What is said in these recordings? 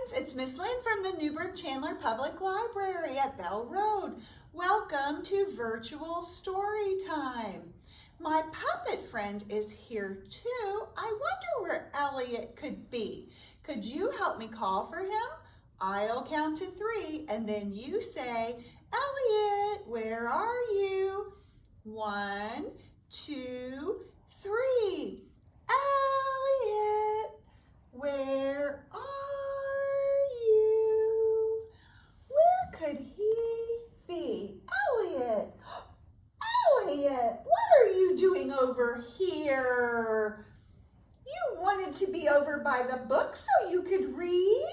kids, it's Miss Lynne from the Newburgh-Chandler Public Library at Bell Road. Welcome to Virtual Storytime. My puppet friend is here too. I wonder where Elliott could be. Could you help me call for him? I'll count to 3 and then you say, Elliott, where are you? 1, 2, 3. Elliott, where are you? Where could he be? Elliott, Elliott, what are you doing over here? You wanted to be over by the book so you could read?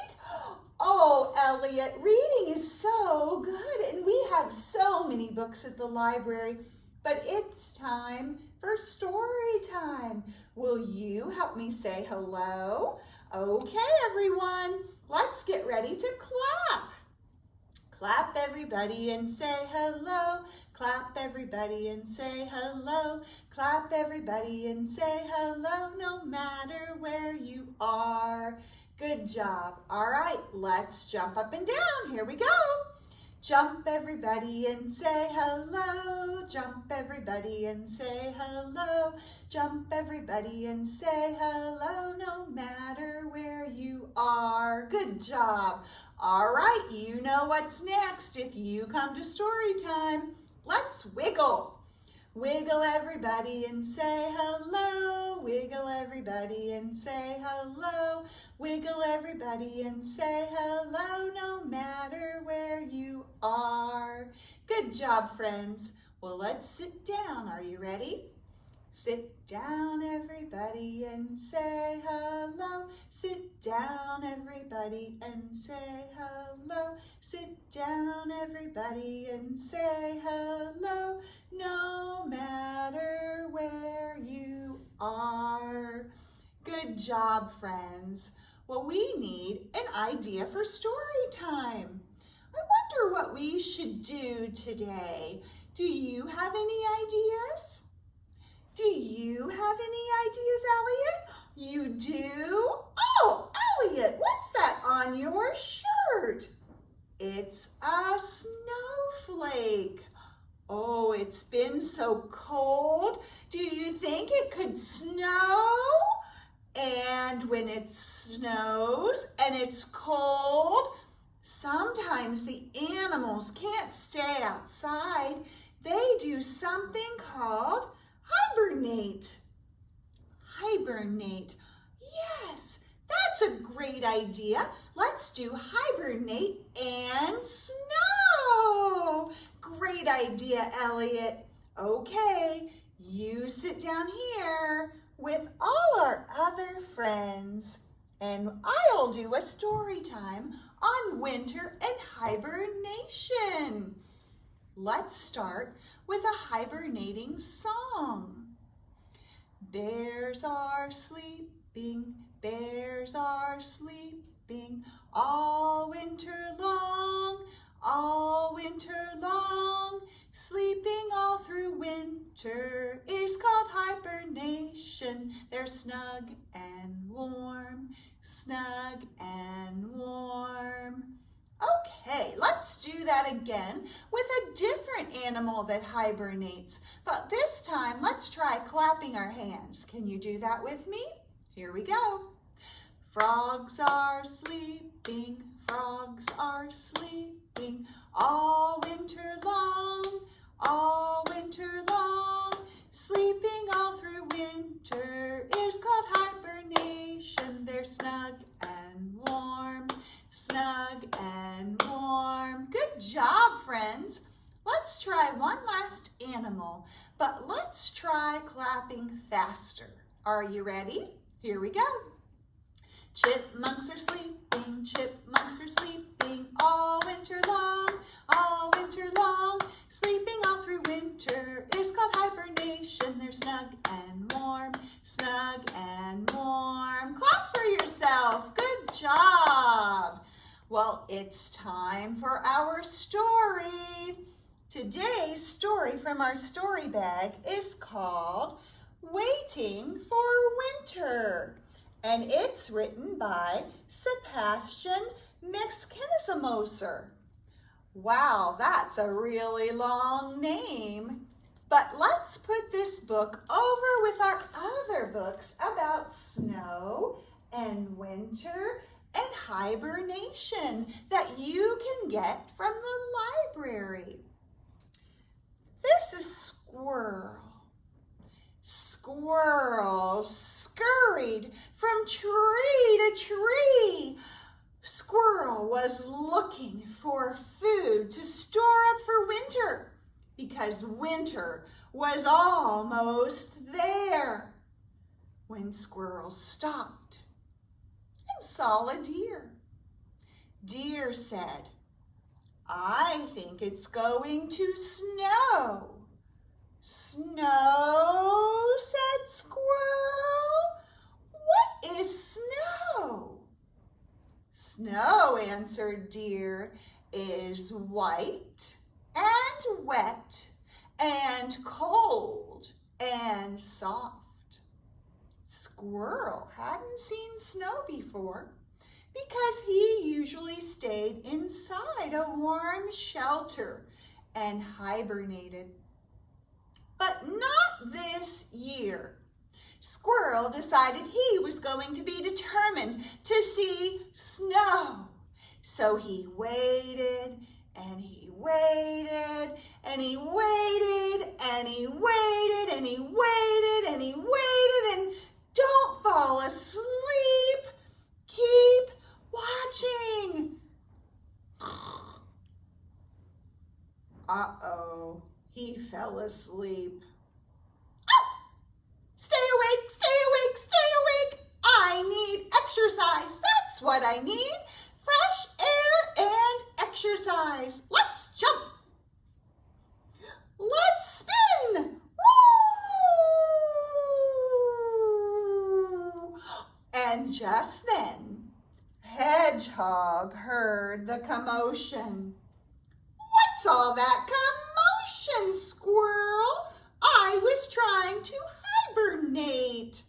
Oh, Elliott, reading is so good, and we have so many books at the library, but it's time for story time. Will you help me say hello? Okay, everyone, let's get ready to clap. Clap, everybody, and say hello. Clap, everybody, and say hello. Clap, everybody, and say hello, no matter where you are. Good job. All right, let's jump up and down. Here we go. Jump, everybody, and say hello. Jump, everybody, and say hello. Jump, everybody, and say hello, no matter where you are. Good job. All right, you know what's next. If you come to story time, let's wiggle. Wiggle, everybody, and say hello. Wiggle, everybody, and say hello. Wiggle, everybody, and say hello, no matter where you are. Good job, friends. Well, let's sit down. Are you ready? Sit down, everybody, and say hello. Sit down, everybody, and say hello. Sit down, everybody, and say hello, no matter where you are. Good job, friends. Well, we need an idea for story time. I wonder what we should do today. Do you have any ideas? Do you have any ideas, Elliott? You do? Oh, Elliott, what's that on your shirt? It's a snowflake. Oh, it's been so cold. Do you think it could snow? And when it snows and it's cold, sometimes the animals can't stay outside. They do something called hibernate. Hibernate. Yes, that's a great idea. Let's do hibernate and snow. Great idea, Elliott. Okay, you sit down here with all our other friends, and I'll do a story time on winter and hibernation. Let's start with a hibernating song. Bears are sleeping, bears are sleeping, all winter long, all winter long. Sleeping all through winter is called hibernation. They're snug and warm, snug and warm. Okay, let's do that again with a different animal that hibernates. But this time, let's try clapping our hands. Can you do that with me? Here we go. Frogs are sleeping, frogs are sleeping, all winter long, all winter long. Sleeping all through winter is called hibernation. They're snug and warm, snug and warm. Good job, friends. Let's try one last animal, but let's try clapping faster. Are you ready? Here we go. Chipmunks are sleeping, chipmunks are sleeping, all winter long, all winter long. Sleeping all through winter is called hibernation. They're snug and warm, snug and warm. Clap for yourself. Good job. Well, it's time for our story. Today's story from our story bag is called Waiting for Winter. and it's written by Sebastian Mexkennesamoser. Wow, that's a really long name. But let's put this book over with our other books about snow and winter and hibernation that you can get from the library. This is Squirrel. Squirrel scurried from tree to tree. Squirrel was looking for food to store up for winter because winter was almost there when Squirrel stopped and saw a deer. Deer said, "I think it's going to snow." "Snow?" said Squirrel. "What is snow?" "Snow," answered Deer, "is white and wet and cold and soft." Squirrel hadn't seen snow before because he usually stayed inside a warm shelter and hibernated. But not this year. Squirrel decided he was going to be determined to see snow. So he waited and he waited and he waited and he waited and he waited and he waited and don't fall asleep. Keep watching. Uh-oh, he fell asleep. Stay awake, stay awake, stay awake. I need exercise. That's what I need. Fresh air and exercise. Let's jump. Let's spin. Woo! And just then, Hedgehog heard the commotion. "What's all that commotion, Squirrel? I was trying to hibernate.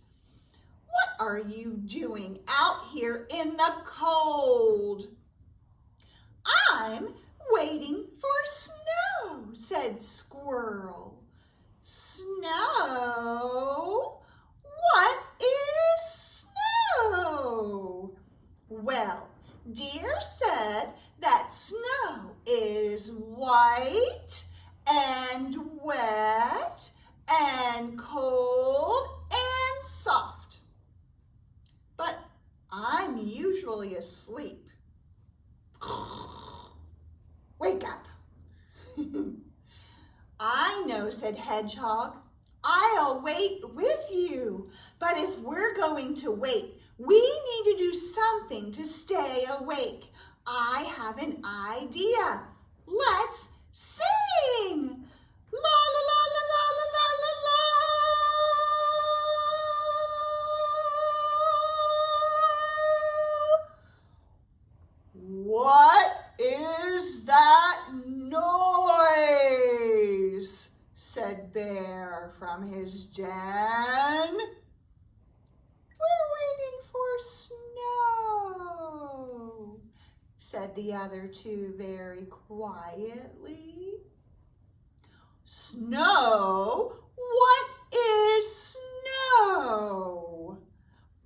What are you doing out here in the cold?" "I'm waiting for snow," said Squirrel. "Snow? What is snow?" "Well, Deer said that snow is white and wet and cold and soft. But I'm usually asleep." "Wake up." "I know," said Hedgehog. "I'll wait with you. But if we're going to wait, we need to do something to stay awake. I have an idea. Let's sing. La la la la la la la la la. "What is that noise?" said Bear from his den. "We're waiting for snow," said the other two very quietly. "Snow? What is snow?"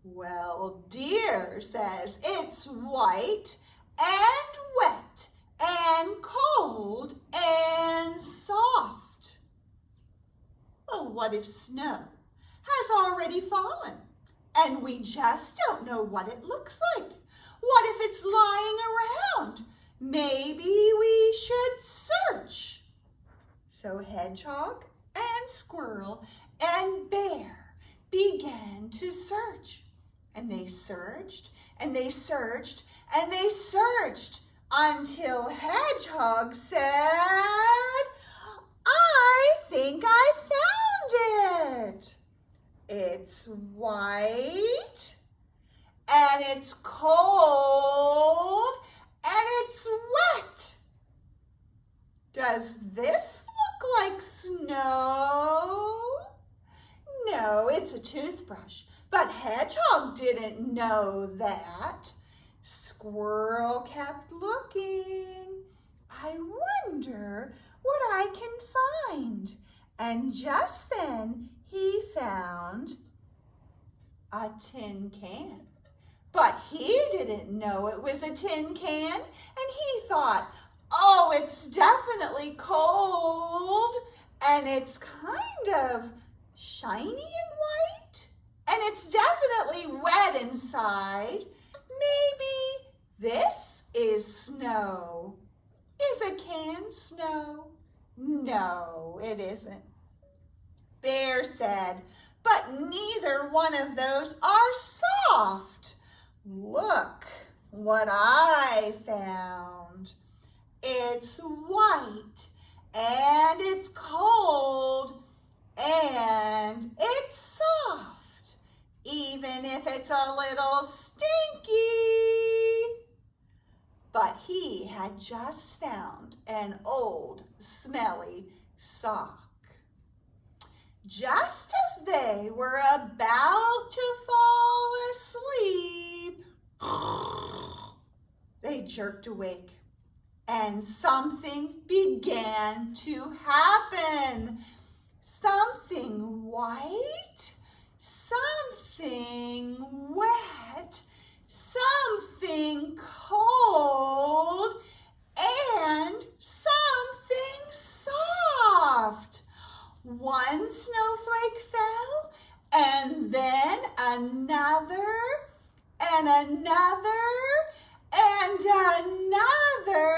"Well, Deer says it's white and wet and cold and soft." "Well, what if snow has already fallen and we just don't know what it looks like? What if it's lying around? Maybe we should search." So Hedgehog and Squirrel and Bear began to search. And they searched and they searched and they searched until Hedgehog said, "I think I found it. It's white and it's cold and it's wet. Does this look like snow?" "No, it's a toothbrush. But Hedgehog didn't know that. Squirrel kept looking. I wonder what I can find. And just then he found a tin can. But he didn't know it was a tin can, and he thought, oh, it's definitely cold, and it's kind of shiny and white, and it's definitely wet inside. Maybe this is snow. Is a can snow? No, it isn't. Bear said, but neither one of those are soft. Look what I found. It's white and it's cold and it's soft, even if it's a little stinky. But he had just found an old smelly sock. Just as they were about to fall asleep, they jerked awake and something began to happen. Something white, something wet, something cold, and something soft. One snowflake fell, and then another, and another, and another,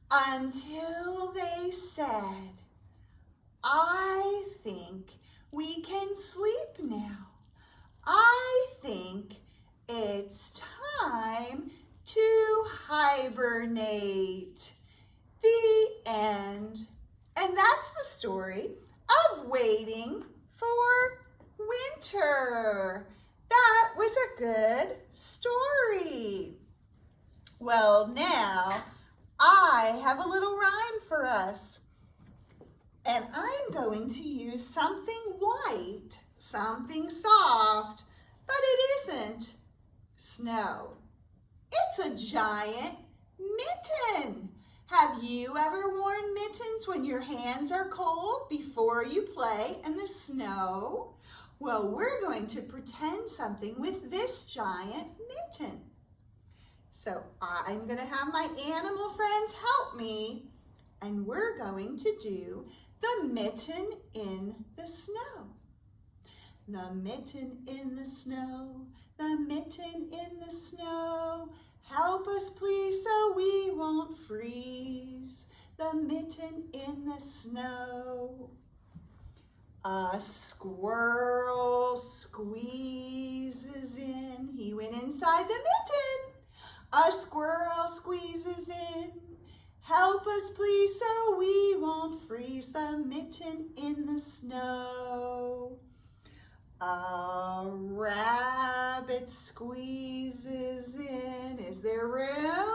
until they said, I think we can sleep now. I think it's time to hibernate. The end. And that's the story of waiting for winter. That was a good story. Well, now I have a little rhyme for us. And I'm going to use something white, something soft, but it isn't snow. It's a giant mitten. Have you ever worn mittens when your hands are cold before you play in the snow? Well, we're going to pretend something with this giant mitten. So I'm going to have my animal friends help me, and we're going to do the mitten in the snow. The mitten in the snow, the mitten in the snow. Help us please so we won't freeze. The mitten in the snow. A squirrel squeezes in. He went inside the mitten. A squirrel squeezes in. Help us please so we won't freeze. The mitten in the snow. A rabbit squeezes in. Is there room?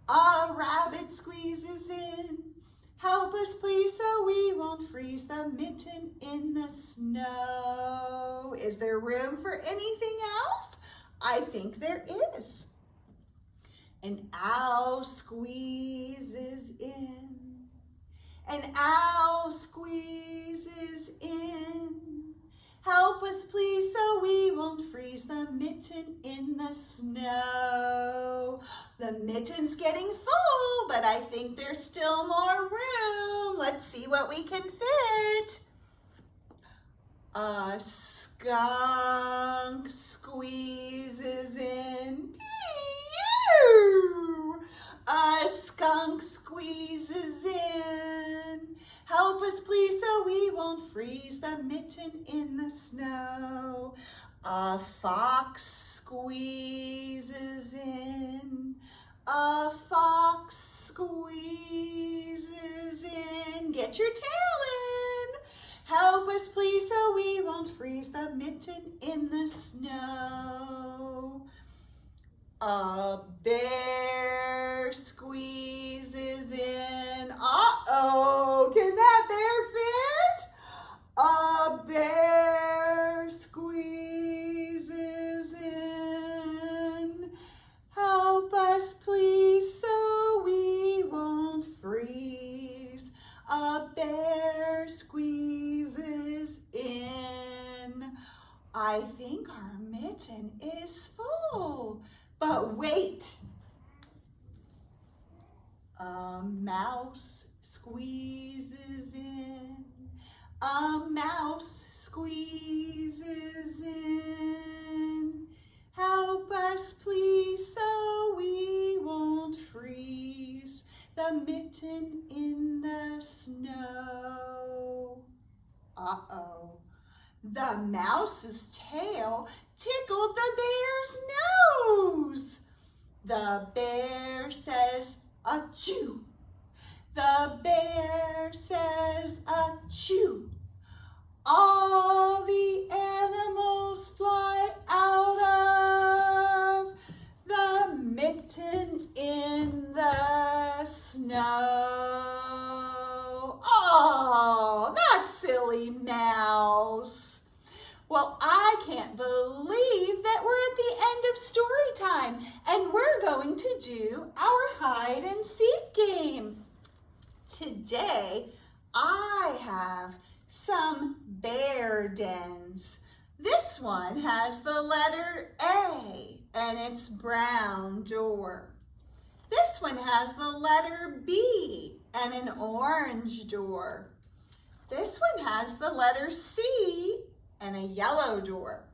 A rabbit squeezes in. Help us please so we won't freeze. The mitten in the snow. Is there room for anything else? I think there is. An owl squeezes in. An owl squeezes in. Help us please so we won't freeze. The mitten in the snow. The mitten's getting full, but I think there's still more room. Let's see what we can fit. A skunk squeezes in. Pew! A skunk squeezes in. Help us please so we won't freeze. The mitten in the snow. A fox squeezes in. A fox squeezes in. Get your tail in. Help us please so we won't freeze. The mitten in the snow. A bear squeezes in. Uh-oh, can that bear fit? A bear squeezes But wait. A mouse squeezes in. A mouse squeezes in. Help us please so we won't freeze. The mitten in the snow. Uh-oh. The mouse's tail tickled the bear's nose. The bear says, achoo. The bear says, achoo. All the animals fly out of the mitten in the snow. Oh, that silly mouse. Well, I can't believe that we're at the end of story time and we're going to do our hide and seek game. Today, I have some bear dens. This one has the letter A and its brown door. This one has the letter B and an orange door. This one has the letter C and a yellow door.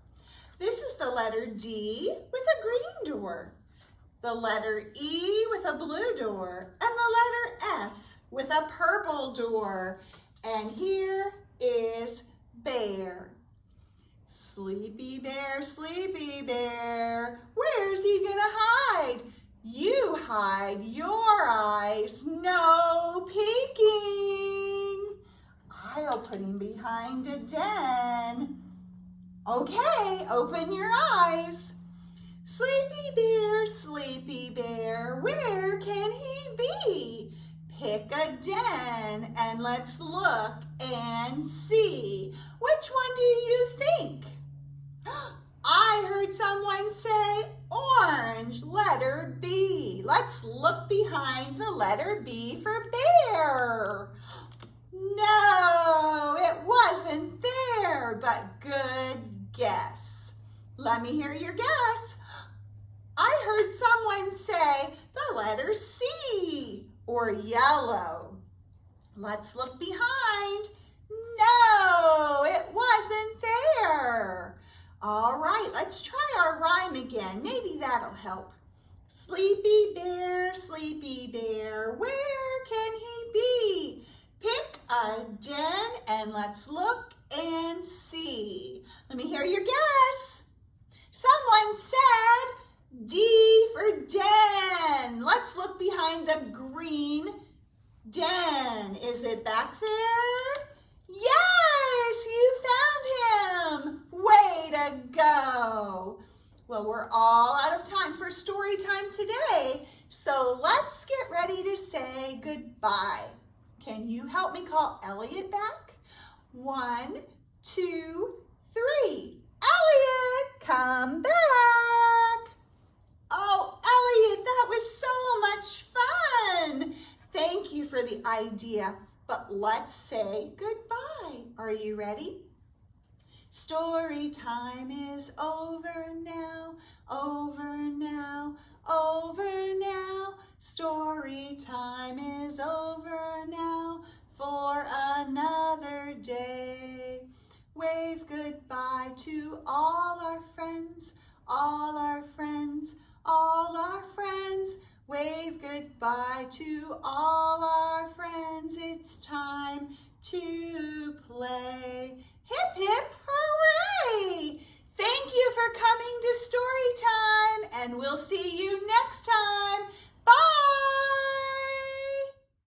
This is the letter D with a green door. The letter E with a blue door and the letter F with a purple door. And here is Bear. Sleepy bear, where's he gonna hide? You hide your eyes, no peeking. I'll put him behind a den. Okay, open your eyes. Sleepy bear, where can he be? Pick a den and let's look and see. Which one do you think? I heard someone say orange, letter B. Let's look behind the letter B for bear. No, it wasn't there, but good guess. Let me hear your guess. I heard someone say the letter C or yellow. Let's look behind. No, it wasn't there. All right, let's try our rhyme again. Maybe that'll help. Sleepy bear, where can he be? Pick a den and let's look and see. Let me hear your guess. Someone said D for den. Let's look behind the green den. Is it back there? Yes, you found him. Way to go. Well, we're all out of time for story time today, so let's get ready to say goodbye. Can you help me call Elliott back? 1, 2, 3. Elliott, come back. Oh, Elliott, that was so much fun. Thank you for the idea, but let's say goodbye. Are you ready? Story time is over now, over now, over now. Story time is over now for another day. Wave goodbye to all our friends, all our friends, all our friends. Wave goodbye to all our friends. It's time to play. Hip, hip, hooray!